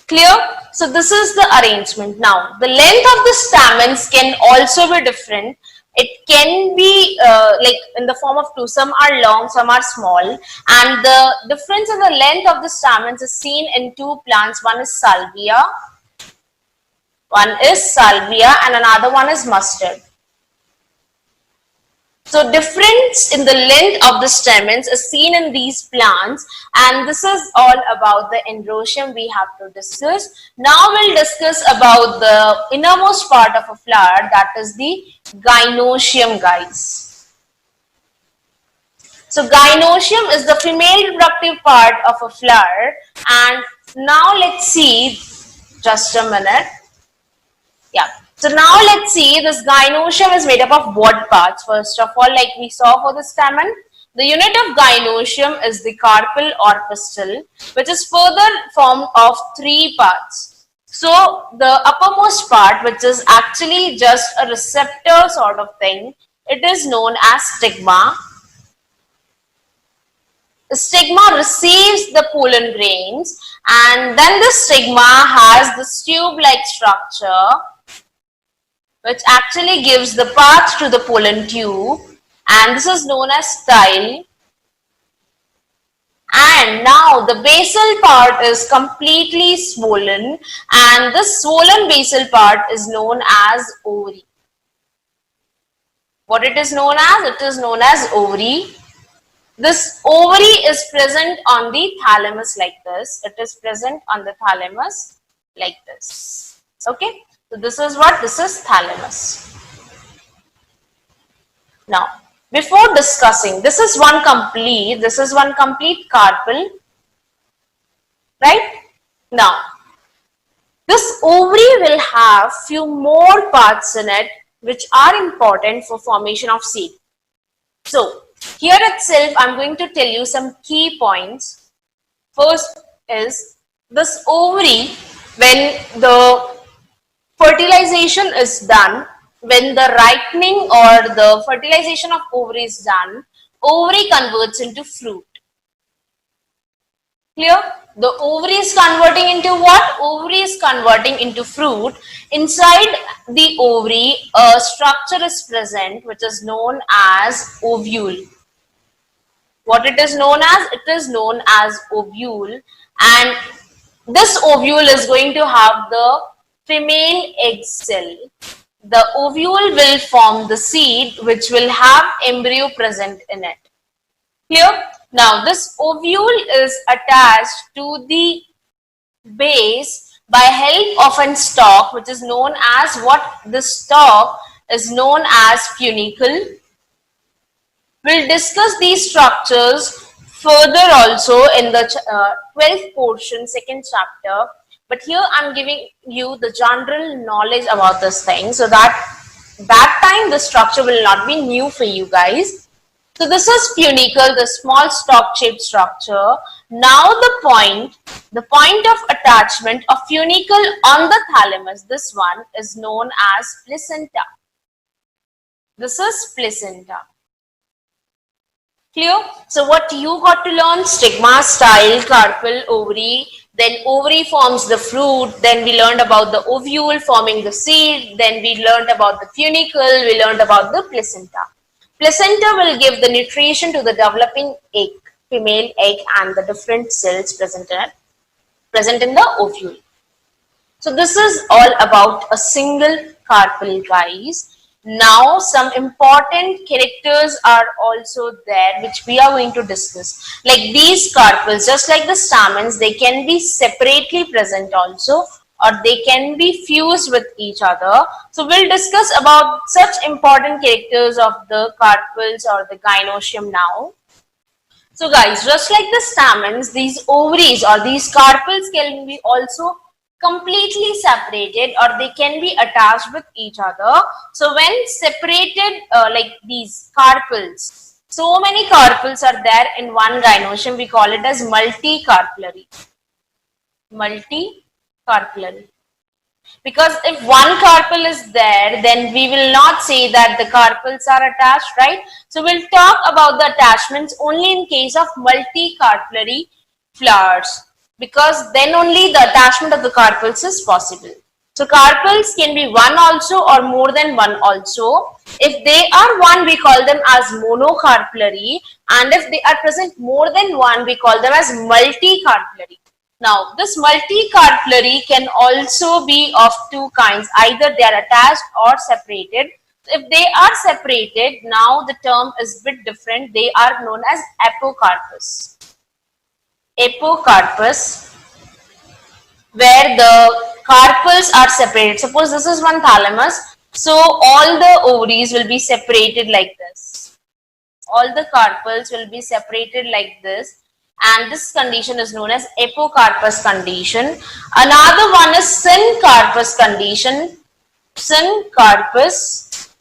Clear? So this is the arrangement. Now, the length of the stamens can also be different. It can be like in the form of two. Some are long, some are small. And the difference in the length of the stamens is seen in two plants. One is salvia. And another one is mustard. So difference in the length of the stamens is seen in these plants, and this is all about the androecium we have to discuss. Now we'll discuss about the innermost part of a flower, that is the gynoecium, guys. So gynoecium is the female reproductive part of a flower, and now let's see, just a minute. Yeah. So now let's see, this gynoecium is made up of what parts? First of all, like we saw for the stamen, the unit of gynoecium is the carpel or pistil, which is further formed of three parts. So the uppermost part, which is actually just a receptor sort of thing, it is known as stigma. The stigma receives the pollen grains, and then the stigma has this tube-like structure, which actually gives the path to the pollen tube, and this is known as style. And now the basal part is completely swollen, and this swollen basal part is known as ovary. What it is known as? It is known as ovary. This ovary is present on the thalamus like this. It is present on the thalamus like this. Okay. So this is what? This is thalamus. Now, before discussing, this is one complete carpel, right? Now, this ovary will have few more parts in it, which are important for formation of seed. So here itself, I'm going to tell you some key points. First is this ovary, when the fertilization is done, when the ripening or the fertilization of ovary is done, ovary converts into fruit. Clear? The ovary is converting into what? Ovary is converting into fruit. Inside the ovary, a structure is present which is known as ovule. What it is known as? It is known as ovule, and this ovule is going to have the female egg cell. The ovule will form the seed which will have embryo present in it. Clear? Now this ovule is attached to the base by help of a stalk which is known as what? This stalk is known as funicle. We'll discuss these structures further also in the 12th portion, second chapter. But here I'm giving you the general knowledge about this thing, so that time the structure will not be new for you guys. So this is funicle, the small stalk-shaped structure. Now the point of attachment of funicle on the thalamus, this one is known as placenta. This is placenta. Clear? So what you got to learn? Stigma, style, carpel, ovary. Then ovary forms the fruit. Then we learned about the ovule forming the seed. Then we learned about the funicle. We learned about the placenta. Placenta will give the nutrition to the developing egg, female egg, and the different cells present in the ovule. So this is all about a single carpel, guys. Now some important characters are also there which we are going to discuss. Like these carpels, just like the stamens, they can be separately present also, or they can be fused with each other. So we'll discuss about such important characters of the carpels or the gynoecium now. So guys, just like the stamens, these ovaries or these carpels can be also completely separated, or they can be attached with each other. So when separated, like these carpels, so many carpels are there in one gynoecium, we call it as multicarpellary. Multicarpellary. Because if one carpel is there, then we will not say that the carpels are attached, right? So we'll talk about the attachments only in case of multicarpellary flowers, because then only the attachment of the carpels is possible. So carpels can be one also or more than one also. If they are one, we call them as monocarpellary, and if they are present more than one, we call them as multicarpellary. Now, this multicarpellary can also be of two kinds. Either they are attached or separated. If they are separated, now the term is a bit different. They are known as apocarpous. Apocarpous, where the carpels are separated. Suppose this is one thalamus. So, all the ovaries will be separated like this. All the carpels will be separated like this. And this condition is known as apocarpous condition. Another one is syncarpous condition. Syncarpous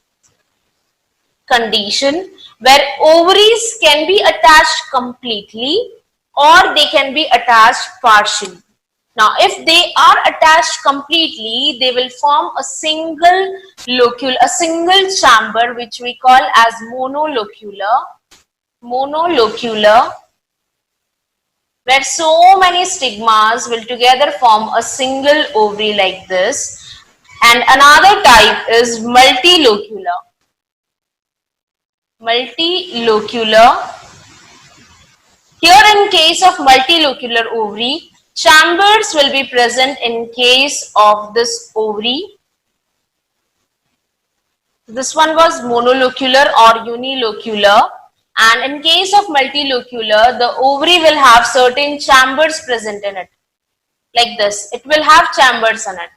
condition, where ovaries can be attached completely or they can be attached partially. Now, if they are attached completely, they will form a single locule, a single chamber, which we call as monolocular. Monolocular, where so many stigmas will together form a single ovary like this. And another type is multilocular. Multilocular. Here in case of multilocular ovary, chambers will be present in case of this ovary. This one was monolocular or unilocular. And in case of multilocular, the ovary will have certain chambers present in it. Like this, it will have chambers in it.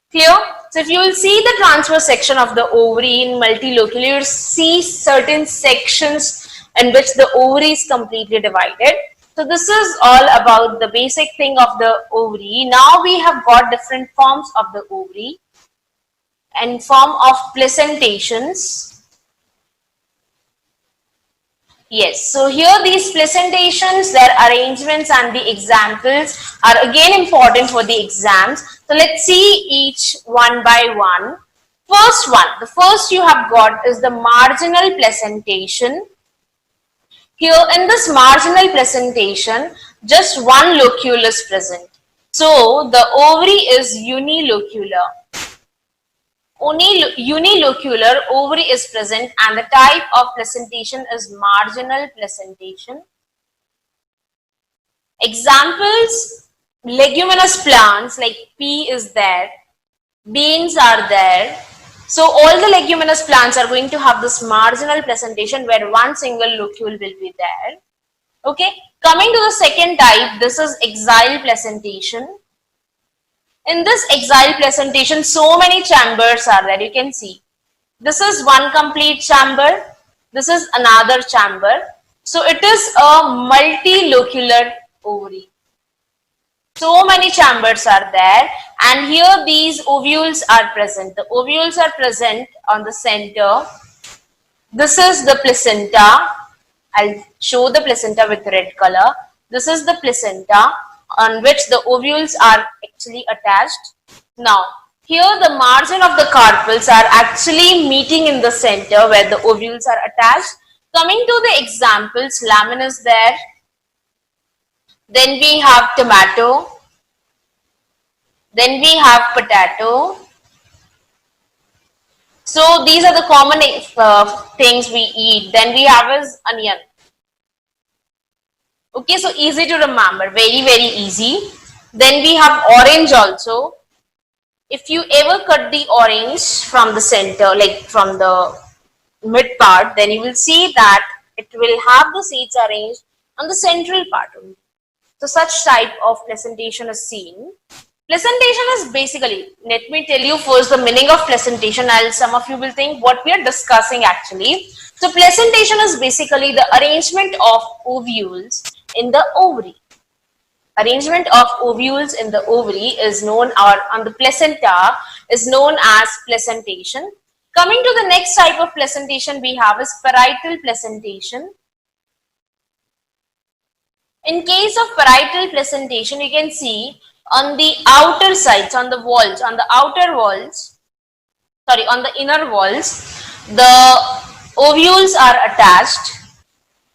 Clear? So if you will see the transverse section of the ovary in multilocular, you will see certain sections in which the ovary is completely divided. So this is all about the basic thing of the ovary. Now we have got different forms of the ovary. in form of presentations. Yes, so here these presentations, their arrangements and the examples are again important for the exams. So let's see each one by one. First one, the first you have got is the marginal presentation. Here in this marginal presentation, just one locule is present. So the ovary is unilocular. Only unilocular ovary is present and the type of presentation is marginal presentation. Examples, leguminous plants like pea is there, beans are there. So all the leguminous plants are going to have this marginal presentation where one single locule will be there. Okay, coming to the second type, this is axial presentation. In this axial presentation, so many chambers are there. You can see this is one complete chamber. This is another chamber. So it is a multilocular ovary. So many chambers are there, and here these ovules are present. The ovules are present on the center. This is the placenta. I'll show the placenta with red color. This is the placenta on which the ovules are actually attached. Now, here the margin of the carpels are actually meeting in the center where the ovules are attached. Coming to the examples, lemon is there. Then we have tomato. Then we have potato. So these are the common things we eat. Then we have is onion. Okay, so easy to remember, very, very easy. Then we have orange also. If you ever cut the orange from the center, like from the mid part, then you will see that it will have the seeds arranged on the central part only. So such type of presentation is seen. Presentation is basically, let me tell you first the meaning of presentation, and some of you will think what we are discussing actually. So presentation is basically the arrangement of ovules in the ovary. Arrangement of ovules in the ovary is known, or on the placenta is known as presentation. Coming to the next type of presentation we have is parietal presentation. In case of parietal presentation, you can see on the outer sides, on the walls, on the outer walls, sorry, on the inner walls, the ovules are attached.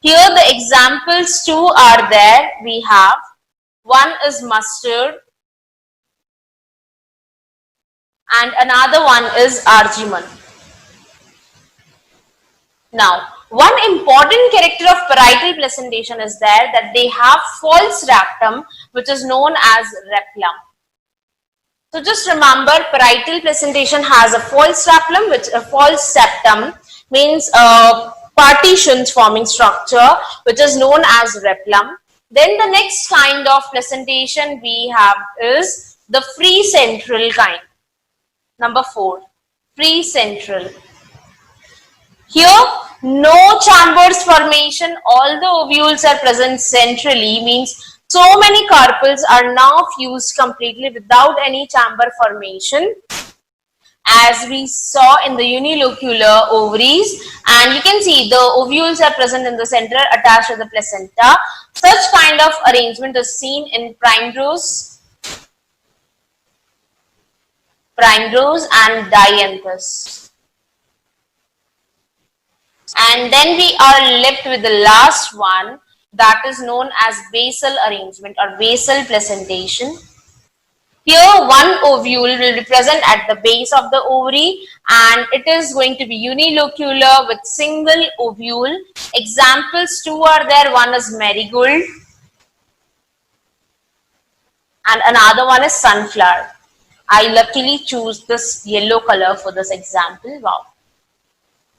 Here the examples two are there. We have one is mustard and another one is argemone. Now, one important character of parietal presentation is there that they have false septum, which is known as rellum. So just remember, parietal presentation has a false septum, which a false septum means partitions forming structure, which is known as rellum. Then the next kind of presentation we have is the free central kind. Number 4, free central. Here, no chambers formation, all the ovules are present centrally, means so many carpels are now fused completely without any chamber formation, as we saw in the unilocular ovaries. And you can see the ovules are present in the center attached to the placenta. Such kind of arrangement is seen in primrose and dianthus. And then we are left with the last one, that is known as basal arrangement or basal presentation. Here one ovule will be present at the base of the ovary and it is going to be unilocular with single ovule. Examples two are there. One is marigold and another one is sunflower. I luckily choose this yellow color for this example. Wow.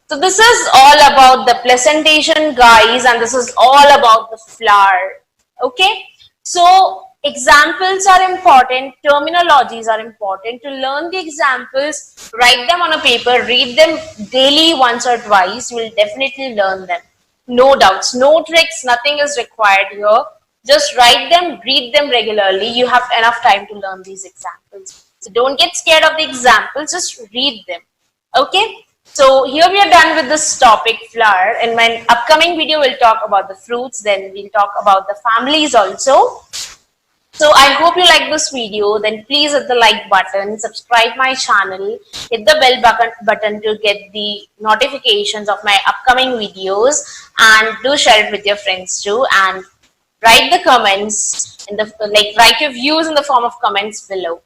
So this is all about the presentation, guys, and this is all about the flower. Okay, so examples are important, terminologies are important. To learn the examples, write them on a paper, read them daily once or twice. You will definitely learn them. No doubts, no tricks, nothing is required here. Just write them, read them regularly. You have enough time to learn these examples. So don't get scared of the examples, just read them. Okay. So here we are done with this topic, flower. In my upcoming video, we'll talk about the fruits, then we'll talk about the families also. So I hope you like this video. Then please hit the like button, subscribe my channel, hit the bell button to get the notifications of my upcoming videos, and do share it with your friends too. And write the comments in the write your views in the form of comments below.